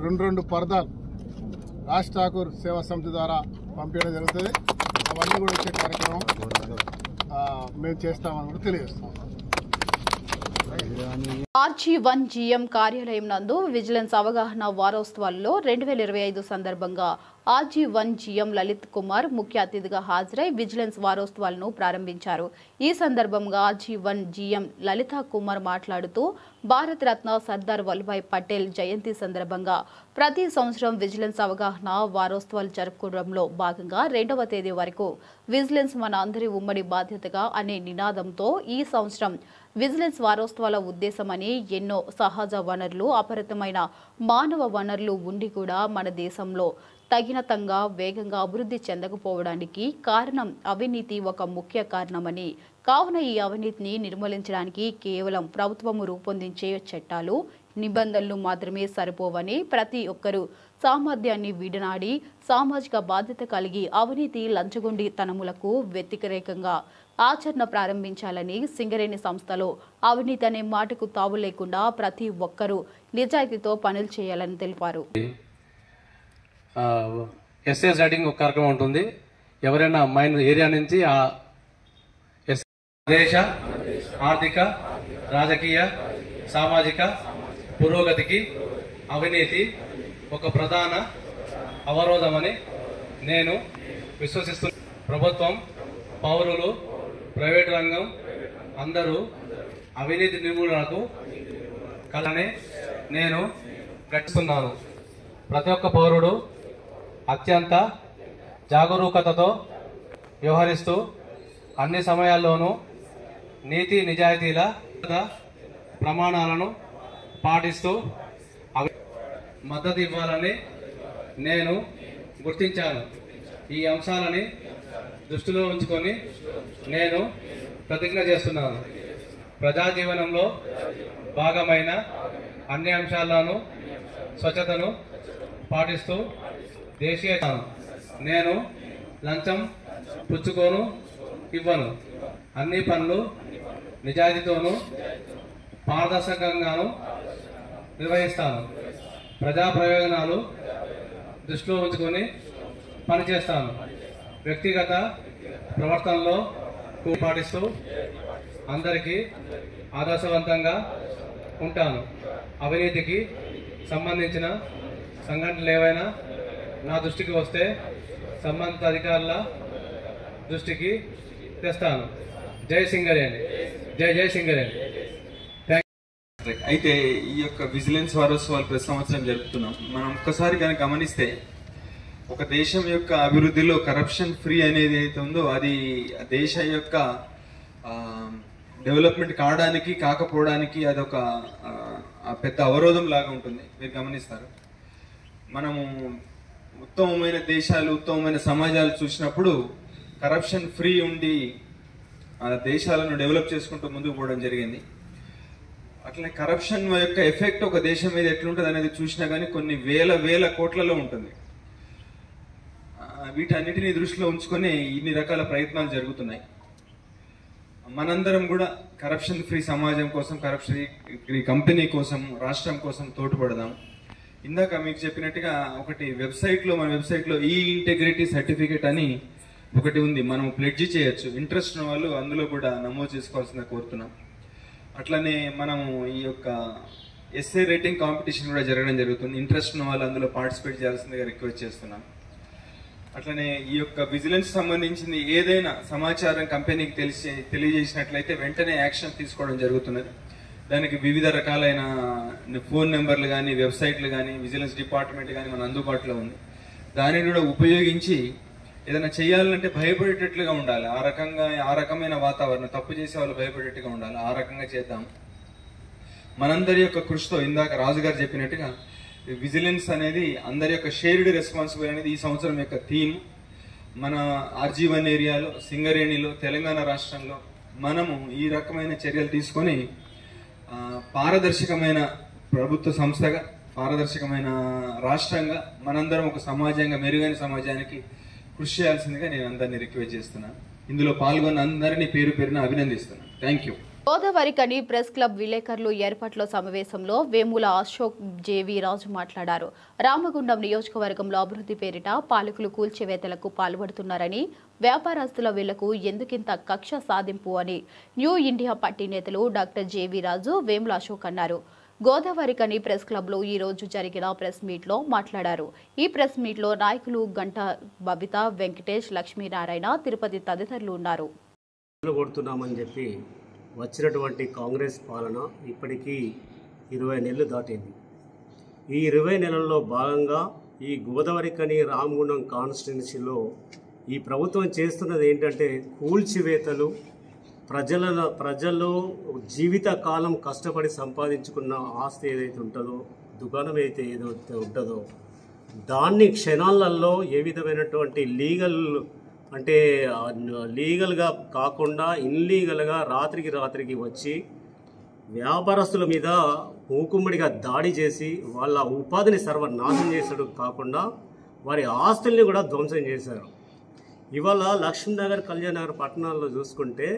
[SPEAKER 2] రెండు పరదాలు రాజ్ ఠాకూర్ సేవా సమితి ద్వారా పంపించడం జరుగుతుంది. అవన్నీ కూడా వచ్చే కార్యక్రమం మేము చేస్తామని కూడా తెలియజేస్తాం.
[SPEAKER 1] RG1 GM కార్యాలయం నందు విజిలెన్స్ అవగాహన వారోత్సవాల్లో 2025 సందర్భంగా RG1 GM లలిత్ కుమార్ ముఖ్య అతిథిగా హాజరై విజిలెన్స్ వారోత్సవాలను ప్రారంభించారు. ఈ సందర్భంగా RG1 GM లలితా కుమార్ మాట్లాడుతూ భారత రత్న సర్దార్ వల్లభాయ్ పటేల్ జయంతి సందర్భంగా ప్రతి సంవత్సరం విజిలెన్స్ అవగాహన వారోత్సవాలు జరుపుకోవడంలో భాగంగా 2వ తేదీ వరకు విజిలెన్స్ మన అందరి ఉమ్మడి బాధ్యతగా అనే నినాదంతో ఈ సంవత్సరం విజిలెన్స్ వారోత్సవాల ఉద్దేశమని ఎన్నో సహజ వనరులు అపరితమైన మానవ వనరులు ఉండి కూడా మన దేశంలో తగినంతగా వేగంగా అభివృద్ధి చెందకపోవడానికి కారణం అవినీతి ఒక ముఖ్య కారణమని, కావున ఈ అవినీతిని నిర్మూలించడానికి కేవలం ప్రభుత్వము రూపొందించే చట్టాలు నిబంధనలు మాత్రమే సరిపోవని, ప్రతి ఒక్కరూ సామర్థ్యాన్ని విడనాడి సామాజిక బాధ్యత కలిగి అవినీతి లంచగొండితనములకు వ్యతిరేకంగా ఆచరణ ప్రారంభించాలని, సింగరేణి సంస్థలో అవినీతి అనే మాటకు తావు లేకుండా ప్రతి ఒక్కరూ నిజాయితీతో పనులు చేయాలని తెలిపారు.
[SPEAKER 10] ఎస్ఎస్ రైటింగ్ ఒక కార్యక్రమం ఉంటుంది. ఎవరైనా మైన్ ఏరియా నుంచి ఆ దేశ ఆర్థిక, రాజకీయ, సామాజిక పురోగతికి అవినీతి ఒక ప్రధాన అవరోధమని నేను విశ్వసిస్తున్నాను. ప్రభుత్వం, పౌరులు, ప్రైవేటు రంగం అందరూ అవినీతి నిర్మూలనకు కలనే నేను గట్టిస్తున్నాను. ప్రతి ఒక్క పౌరుడు అత్యంత జాగరూకతతో వ్యవహరిస్తూ అన్ని సమయాల్లోనూ నీతి నిజాయితీల ప్రమాణాలను పాటిస్తూ మద్దతు ఇవ్వాలని నేను గుర్తించాను. ఈ అంశాలని దృష్టిలో ఉంచుకొని నేను ప్రతిజ్ఞ చేస్తున్నాను. ప్రజా జీవనంలో భాగమైన అన్ని అంశాలను స్వచ్ఛతను పాటిస్తూ దేశీయ నేను లంచం పుచ్చుకోను, ఇవ్వను. అన్ని పనులు నిజాయితీతోనూ పారదర్శకంగాను నిర్వహిస్తాను. ప్రజా ప్రయోజనాలు దృష్టిలో ఉంచుకొని పనిచేస్తాను. వ్యక్తిగత ప్రవర్తనలో పాటిస్తూ అందరికీ ఆదర్శవంతంగా ఉంటాను. అవినీతికి సంబంధించిన సంఘటనలు ఏవైనా నా దృష్టికి వస్తే సంబంధిత అధికారుల దృష్టికి తెస్తాను. జై సింగరేణి, జై జై సింగరేణి.
[SPEAKER 11] అయితే ఈ యొక్క విజిలెన్స్ వారోత్సవాలు ప్రతి సంవత్సరం జరుపుతున్నాం. మనం ఒక్కసారి కనుక గమనిస్తే ఒక దేశం యొక్క అభివృద్ధిలో కరప్షన్ ఫ్రీ అనేది ఏదైతే ఉందో అది దేశ యొక్క డెవలప్మెంట్ కావడానికి కాకపోవడానికి అదొక పెద్ద అవరోధం లాగా ఉంటుంది. మీరు గమనిస్తారు. మనము ఉత్తమమైన దేశాలు, ఉత్తమమైన సమాజాలు చూసినప్పుడు కరప్షన్ ఫ్రీ ఉండి దేశాలను డెవలప్ చేసుకుంటూ ముందుకు పోవడం జరిగింది. అట్లనే కరప్షన్ యొక్క ఎఫెక్ట్ ఒక దేశం మీద ఎట్లుంటుంది అనేది చూసినా కానీ కొన్ని వేల కోట్లలో ఉంటుంది. వీటన్నిటిని దృష్టిలో ఉంచుకొని ఇన్ని రకాల ప్రయత్నాలు జరుగుతున్నాయి. మనందరం కూడా కరప్షన్ ఫ్రీ సమాజం కోసం, కరప్షన్ ఫ్రీ కంపెనీ కోసం, రాష్ట్రం కోసం తోడ్పడదాం. ఇందాక మీకు చెప్పినట్టుగా ఒకటి మన వెబ్సైట్లో ఈ ఇంటెగ్రిటీ సర్టిఫికేట్ అని ఒకటి ఉంది. మనం ప్లెడ్జ్ చేయొచ్చు. ఇంట్రెస్ట్ ఉన్న వాళ్ళు అందులో కూడా నమోదు చేసుకోవాల్సిందిగా కోరుతున్నాం. అట్లనే మనము ఈ యొక్క ఎస్ఏ రేటింగ్ కాంపిటీషన్ కూడా జరగడం జరుగుతుంది. ఇంట్రెస్ట్ ఉన్న వాళ్ళు అందులో పార్టిసిపేట్ చేయాల్సిందిగా రిక్వెస్ట్ చేస్తున్నాం. అట్లనే ఈ యొక్క విజిలెన్స్ సంబంధించింది ఏదైనా సమాచారం కంపెనీకి తెలియజేసినట్లయితే వెంటనే యాక్షన్ తీసుకోవడం జరుగుతున్నది. దానికి వివిధ రకాలైన ఫోన్ నెంబర్లు కానీ, వెబ్సైట్లు కానీ, విజిలెన్స్ డిపార్ట్మెంట్ కానీ మన అందుబాటులో ఉంది. దానిని కూడా ఉపయోగించి ఏదైనా చేయాలంటే భయపడేటట్లుగా ఉండాలి. ఆ రకమైన వాతావరణం, తప్పు చేసే వాళ్ళు భయపడేట్టుగా ఉండాలి. ఆ రకంగా చేద్దాం. మనందరి యొక్క కృషితో ఇందాక రాజుగారు చెప్పినట్టుగా విజిలెన్స్ అనేది అందరి యొక్క షేర్డ్ రెస్పాన్సిబిలిటీ అనేది ఈ సంవత్సరం యొక్క థీమ్. మన RG1 ఏరియాలో, సింగరేణిలో, తెలంగాణ రాష్ట్రంలో మనము ఈ రకమైన చర్యలు తీసుకొని పారదర్శకమైన ప్రభుత్వ సంస్థగా, పారదర్శకమైన రాష్ట్రంగా మనందరం ఒక సమాజంగా, మెరుగైన సమాజానికి కృషి చేయాల్సిందిగా నేను అందరినీ రిక్వెస్ట్ చేస్తున్నాను. ఇందులో పాల్గొన్న అందరినీ పేరు పేరున అభినందిస్తున్నాను. Thank you.
[SPEAKER 1] Godavarikhani press club విలేకరులు ఏర్పాట్ల సమావేశంలో వేముల అశోక్ జేవి రాజు మాట్లాడారు. రామగుండం నియోజకవర్గంలో అభివృద్ధి పేరిట పాలకులు కూల్చివేతలకు పాల్పడుతున్నారని, వ్యాపారస్తుల వీళ్లకు ఎందుకింత కక్ష సాధింపు అని న్యూ ఇండియా పార్టీ నేతలు డాక్టర్ జేవి రాజు, వేముల అశోక్ అన్నారు. గోదావరికని ప్రెస్ క్లబ్లో ఈ రోజు జరిగిన ప్రెస్ మీట్లో మాట్లాడారు. ఈ ప్రెస్ మీట్లో నాయకులు గంట బబిత, వెంకటేష్, లక్ష్మీనారాయణ, తిరుపతి తదితరులు ఉన్నారు.
[SPEAKER 12] వచ్చినటువంటి కాంగ్రెస్ పాలన ఇప్పటికీ 20 నెలలు దాటింది. ఈ 20 నెలల్లో భాగంగా ఈ గోదావరికని రామగుండం కాన్స్టిట్యున్సీలో ఈ ప్రభుత్వం చేస్తున్నది ఏంటంటే కూల్చివేతలు, ప్రజలు జీవిత కాలం కష్టపడి సంపాదించుకున్న ఆస్తి ఏదైతే ఉంటుందో, దుకాణం అయితే ఏదైతే ఉంటుందో దాన్ని క్షణాలలో ఏ విధమైనటువంటి లీగల్గా కాకుండా ఇన్లీగల్గా రాత్రికి వచ్చి వ్యాపారస్తుల మీద మూకుమ్మడిగా దాడి చేసి వాళ్ళ ఉపాధిని సర్వనాశనం చేసడం కాకుండా వారి ఆస్తుల్ని కూడా ధ్వంసం చేశారు. ఇవాళ లక్ష్మీనగర్, కళ్యాణనగర్ పట్టణాల్లో చూసుకుంటే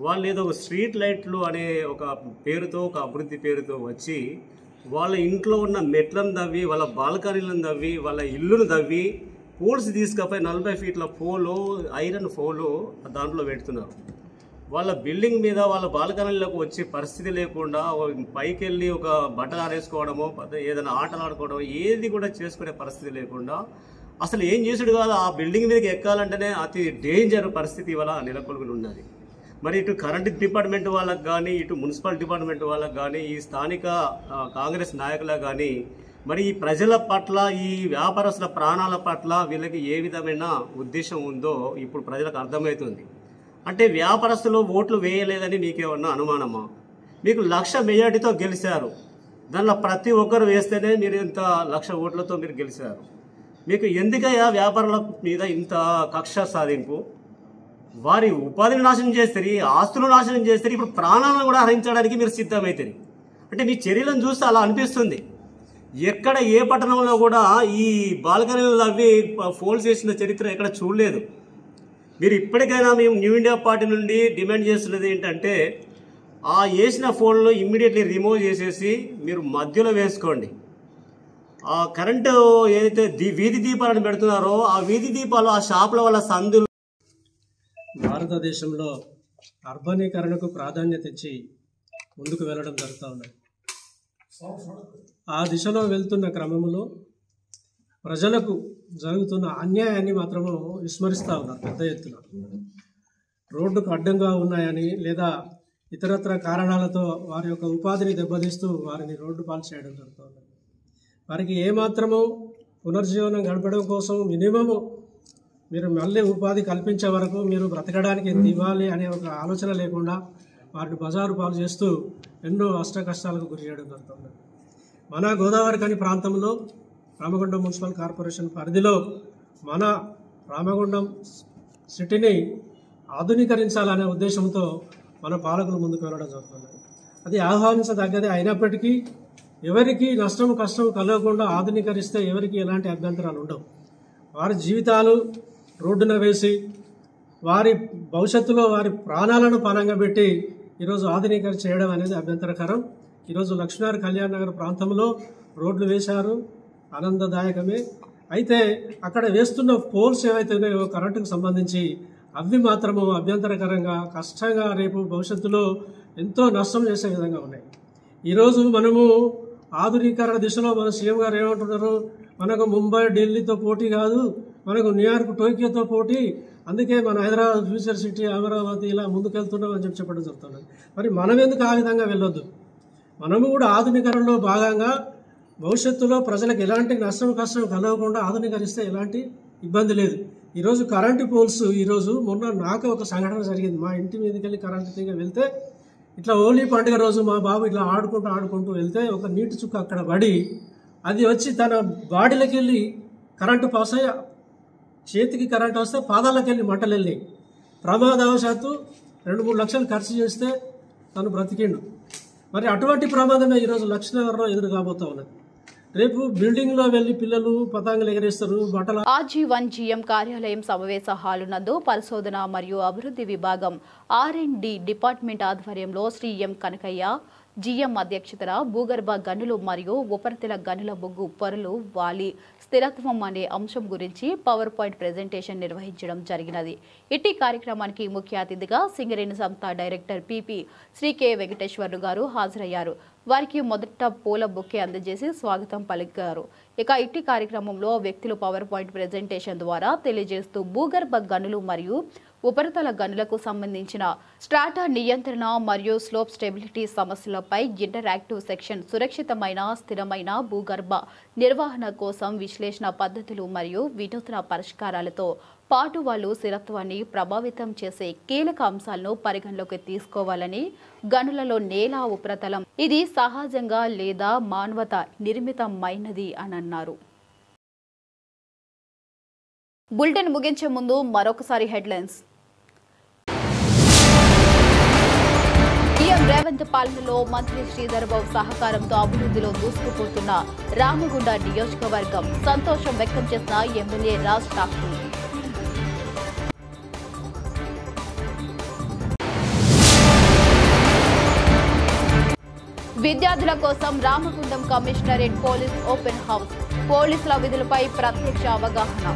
[SPEAKER 12] వాళ్ళు ఏదో స్ట్రీట్ లైట్లు అనే ఒక పేరుతో, ఒక అభివృద్ధి పేరుతో వచ్చి వాళ్ళ ఇంట్లో ఉన్న మెట్లను దవ్వి, వాళ్ళ బాల్కనీలను దవ్వి, వాళ్ళ ఇల్లును దవ్వి పోల్స్ తీసుకపోయి 40 ఫీట్ల పోలు, ఐరన్ పోలు దాంట్లో పెడుతున్నారు. వాళ్ళ బిల్డింగ్ మీద వాళ్ళ బాల్కనీలకు వచ్చే పరిస్థితి లేకుండా పైకి వెళ్ళి ఒక బట్టలు ఆరేసుకోవడమో, ఏదైనా ఆటలు ఆడుకోవడమో ఏది కూడా చేసుకునే పరిస్థితి లేకుండా అసలు ఏం చేసుడు కాదు, ఆ బిల్డింగ్ మీదకి ఎక్కాలంటేనే అతి డేంజర్ పరిస్థితి ఇవాళ నెలకొల్పి ఉన్నది. మరి ఇటు కరెంట్ డిపార్ట్మెంట్ వాళ్ళకు కానీ, ఇటు మున్సిపల్ డిపార్ట్మెంట్ వాళ్ళకు కానీ, ఈ స్థానిక కాంగ్రెస్ నాయకులకు కానీ మరి ఈ ప్రజల పట్ల, ఈ వ్యాపారస్తుల ప్రాణాల పట్ల వీళ్ళకి ఏ విధమైన ఉద్దేశం ఉందో ఇప్పుడు ప్రజలకు అర్థమవుతుంది. అంటే వ్యాపారస్తులు ఓట్లు వేయలేదని మీకేమన్నా అనుమానమా? మీకు 1,00,000 మెజార్టీతో గెలిచారు. దానిలో ప్రతి ఒక్కరు వేస్తేనే మీరు ఇంత 1,00,000 ఓట్లతో మీరు గెలిచారు. మీకు ఎందుకయ్యా వ్యాపారుల మీద ఇంత కక్ష సాధింపు? వారి ఉపాధిని నాశనం చేస్తారు, ఆస్తులు నాశనం చేస్తారు, ఇప్పుడు ప్రాణాలను కూడా హరించడానికి మీరు సిద్ధమవుతారు. అంటే మీ చర్యలను చూస్తే అలా అనిపిస్తుంది. ఎక్కడ ఏ పట్టణంలో కూడా ఈ బాల్కనీలు అవి ఫోల్స్ చేసిన చరిత్ర ఎక్కడ చూడలేదు. మీరు ఇప్పటికైనా మేము న్యూ ఇండియా పార్టీ నుండి డిమాండ్ చేస్తున్నది ఏంటంటే ఆ వేసిన ఫోన్లు ఇమ్మీడియట్లీ రిమూవ్ చేసేసి మీరు మధ్యలో వేసుకోండి. ఆ కరెంటు ఏదైతే వీధి దీపాలను పెడుతున్నారో ఆ వీధి దీపాలు ఆ షాపుల వల్ల సందులు.
[SPEAKER 13] భారతదేశంలో అర్బనీకరణకు ప్రాధాన్యత ఇచ్చి ముందుకు వెళ్ళడం జరుగుతూ ఉన్నది. ఆ దిశలో వెళ్తున్న క్రమంలో ప్రజలకు జరుగుతున్న అన్యాయాన్ని మాత్రము విస్మరిస్తూ ఉన్నారు. పెద్ద ఎత్తున రోడ్డుకు అడ్డంగా ఉన్నాయని లేదా ఇతరత్ర కారణాలతో వారి యొక్క ఉపాధిని దెబ్బతీస్తూ వారిని రోడ్డు పాలు చేయడం జరుగుతుంది. వారికి ఏమాత్రము పునర్జీవనం గడపడం కోసం మినిమము మీరు మళ్ళీ ఉపాధి కల్పించే వరకు మీరు బ్రతకడానికి ఎంత ఇవ్వాలి అనే ఒక ఆలోచన లేకుండా వారిని బజారు పాలు చేస్తూ ఎన్నో అష్ట కష్టాలకు గురి చేయడం జరుగుతుంది. మన గోదావరికని ప్రాంతంలో రామగుండం మున్సిపల్ కార్పొరేషన్ పరిధిలో మన రామగుండం సిటీని ఆధునీకరించాలనే ఉద్దేశంతో మన పాలకులు ముందుకు వెళ్ళడం జరుగుతుంది. అది ఆహ్వానించదగ్గదే అయినప్పటికీ ఎవరికి నష్టం కష్టం కలగకుండా ఆధునీకరిస్తే ఎవరికి ఎలాంటి అభ్యంతరాలు ఉండవు. వారి జీవితాలు రోడ్డున వేసి వారి భవిష్యత్తులో వారి ప్రాణాలను పణంగా పెట్టి ఈరోజు ఆధునీకరణ చేయడం అనేది అభ్యంతరకరం. ఈరోజు లక్ష్మీనగర్, కళ్యాణనగర్ ప్రాంతంలో రోడ్లు వేశారు, ఆనందదాయకమే. అయితే అక్కడ వేస్తున్న పోల్స్ ఏవైతే ఉన్నాయో కరెంటుకు సంబంధించి అవి మాత్రము అభ్యంతరకరంగా, కష్టంగా రేపు భవిష్యత్తులో ఎంతో నష్టం చేసే విధంగా ఉన్నాయి. ఈరోజు మనము ఆధునీకరణ దిశలో మన సీఎం గారు ఏమంటున్నారు, మనకు ముంబై, ఢిల్లీతో పోటీ కాదు, మనకు న్యూయార్క్, టోక్యోతో పోటీ, అందుకే మన హైదరాబాద్ ఫ్యూచర్ సిటీ, అమరావతి ఇలా ముందుకెళ్తున్నాం అని చెప్పడం జరుగుతుంది. మరి మనం ఎందుకు ఆ విధంగా వెళ్ళొద్దు? మనము కూడా ఆధునీకరణలో భాగంగా భవిష్యత్తులో ప్రజలకు ఎలాంటి నష్టం కష్టం కలగకుండా ఆధునీకరిస్తే ఎలాంటి ఇబ్బంది లేదు. ఈరోజు కరెంటు పోల్స్, ఈరోజు మొన్న నాకు ఒక సంఘటన జరిగింది. మా ఇంటి మీదకి వెళ్ళి కరెంటు తీగ వెళ్తే ఇట్లా హోలీ పండుగ రోజు మా బాబు ఇట్లా ఆడుకుంటూ వెళ్తే ఒక నీటి చుక్క అక్కడ పడి అది వచ్చి తన బాడీలోకి వెళ్ళి కరెంటు పాస్ అయ్యి చేతికి కరెంటు వస్తే పాదాలకు వెళ్ళి మంటలు వెళ్ళి ప్రమాదవశాత్తు 2-3 లక్షలు ఖర్చు చేస్తే తను బ్రతికిండు. మరి అటువంటి ప్రమాదమే ఈరోజు లక్ష్మీనగర్లో ఎదురు కాబోతూ ఉన్నది. రేపు బిల్డింగ్లో వెళ్ళి పిల్లలు పతాంగులు ఎగరేస్తారు బట్టల
[SPEAKER 1] ఆజీవన్ జీఎం కార్యాలయం సమావేశ హాలు నందు పరిశోధన మరియు అభివృద్ధి విభాగం R&D డిపార్ట్మెంట్ ఆధ్వర్యంలో శ్రీ ఎం కనకయ్య జీఎం అధ్యక్షతన భూగర్భ గనులు మరియు ఉపరితల గనుల బొగ్గు పొరలు వాలి స్థిరత్వం అనే అంశం గురించి పవర్ పాయింట్ ప్రెజెంటేషన్ నిర్వహించడం జరిగినది. ఇట్టి కార్యక్రమానికి ముఖ్య అతిథిగా సింగరేణి సంస్థ director PP Shri K Venkateswarlu గారు హాజరయ్యారు. వారికి మొదట పూల బొకే అందజేసి స్వాగతం పలికారు. ఇక ఇట్టి కార్యక్రమంలో వ్యక్తులు పవర్ పాయింట్ ప్రెజెంటేషన్ ద్వారా తెలియజేస్తూ భూగర్భ గనులు మరియు ఉపరితల గనులకు సంబంధించిన స్ట్రాటా నియంత్రణ మరియు స్లోప్ స్టెబిలిటీ సమస్యలపై ఇంటరాక్టివ్ సెక్షన్ సురక్షితమైన స్థిరమైన భూగర్భ నిర్వహణ కోసం విశ్లేషణ పద్ధతులు మరియు వినూత్న పరిష్కారాలతో పాటు వాళ్ళు స్థిరత్వాన్ని ప్రభావితం చేసే కీలక అంశాలను పరిగణలోకి తీసుకోవాలని, గనులలో నేల ఉపరితలం ఇది సహజంగా లేదా మానవత నిర్మితమైనది అని అన్నారు. బులెటిన్ ముగించే ముందు మరొకసారి హెడ్లైన్స్. సీఎం రేవంత్ పాలనలో మంత్రి శ్రీధర్ బాబు సహకారంతో అభివృద్ధిలో దూసుకుపోతున్న రామగుండ నియోజకవర్గం సంతోషం వ్యక్తం చేసిన ఎమ్మెల్యే రాజ్ ఠాకూర్. విద్యార్థుల కోసం Ramagundam commissionerate police open house, పోలీసుల విధులపై ప్రత్యక్ష అవగాహన.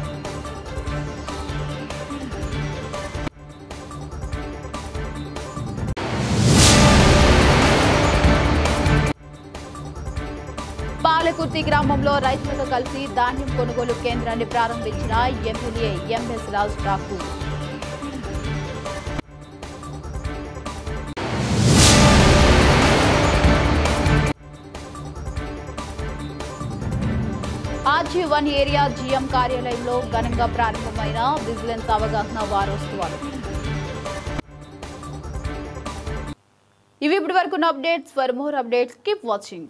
[SPEAKER 1] పాలకుర్తి గ్రామంలో రైతులతో కలిసి ధాన్యం కొనుగోలు కేంద్రాన్ని ప్రారంభించిన ఎమ్మెల్యే ఎంఎస్ రాజ్ ఠాకూర్. ఆజీవన్ ఏరియా జీఎం కార్యాలయంలో ఘనంగా ప్రారంభమైన విజిలెన్స్ అవగాహన వారోత్సవాలు. ఇవి ఇప్పటి వరకు updates. For more updates keep watching.